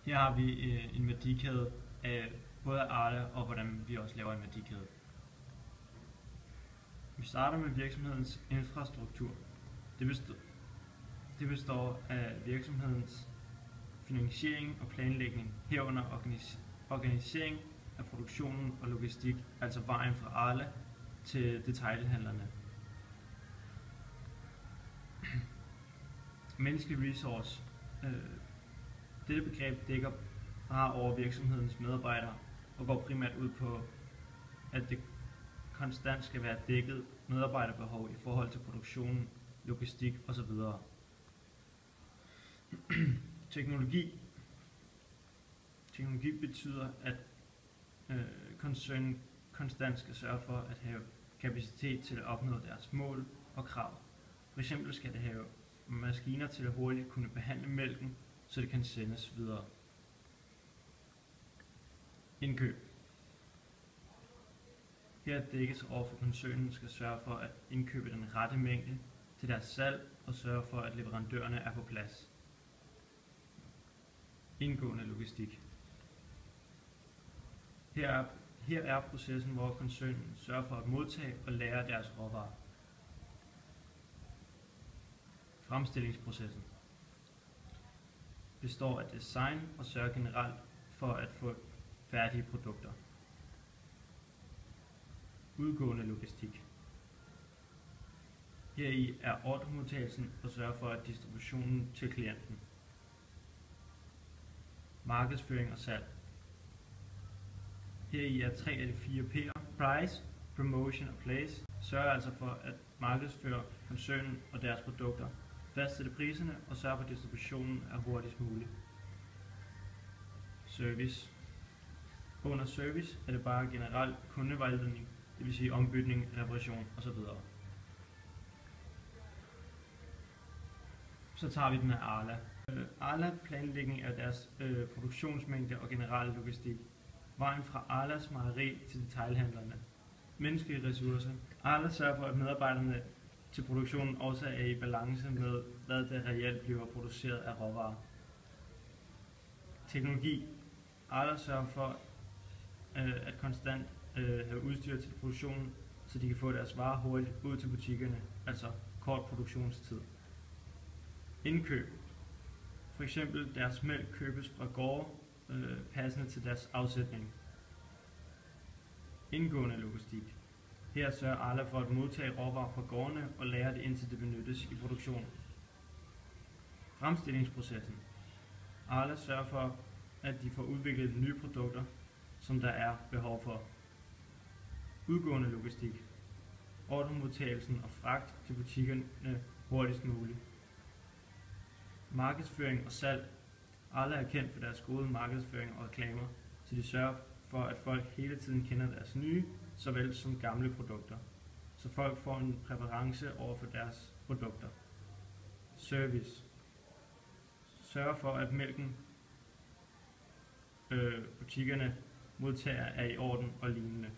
Her har vi en værdikæde af både Arla og hvordan vi også laver en værdikæde. Vi starter med virksomhedens infrastruktur. Det består af virksomhedens finansiering og planlægning, herunder organisering af produktionen og logistik, altså vejen fra Arla til detailhandlerne. Menneskelig resource. Dette begreb dækker bare over virksomhedens medarbejdere og går primært ud på, at det konstant skal være dækket medarbejderbehov i forhold til produktionen, logistik osv. Teknologi betyder, at koncernen konstant skal sørge for at have kapacitet til at opnå deres mål og krav. For eksempel skal det have maskiner til at hurtigt kunne behandle mælken, så det kan sendes videre. Indkøb. Her dækkes over for koncernen skal sørge for at indkøbe den rette mængde til deres salg og sørge for at leverandørerne er på plads. Indgående logistik. Her er processen, hvor koncernen sørger for at modtage og lagre deres råvarer. Fremstillingsprocessen består af design og sørger generelt for at få færdige produkter. Udgående logistik. Heri er ordremodtagelsen og sørger for at distributionen til klienten. Markedsføring og salg. Heri er 3 af de 4 P'er. Price, promotion og place sørger altså for at markedsføre koncernen og deres produkter, fastsætte priserne og sørge for at distributionen er hurtigst muligt. Service. Under service er det bare generelt kundevejledning, det vil sige ombytning, reparation osv. Så tager vi den af Arla. Arla planlægning af deres produktionsmængde og generelle logistik. Vejen fra Arlas mejeri til detailhandlerne. Menneskelige ressourcer. Arla sørger for, at medarbejderne til produktionen også er i balance med, hvad der reelt bliver produceret af råvarer. Teknologi. Arla sørger for at konstant have udstyr til produktionen, så de kan få deres varer hurtigt ud til butikkerne, altså kort produktionstid. Indkøb. For eksempel deres mælk købes fra gårde, passende til deres afsætning. Indgående logistik. Her sørger Arla for at modtage råvarer fra gårdene og lagre det indtil det benyttes i produktionen. Fremstillingsprocessen. Arla sørger for, at de får udviklet nye produkter, som der er behov for. Udgående logistik. Ordremodtagelsen og fragt til butikkerne hurtigst muligt. Markedsføring og salg. Arla er kendt for deres gode markedsføring og reklamer, så de sørger for, at folk hele tiden kender deres nye, såvel som gamle produkter, så folk får en præference over for deres produkter. Service. Sørger for, at mælken butikkerne modtager er i orden og lignende.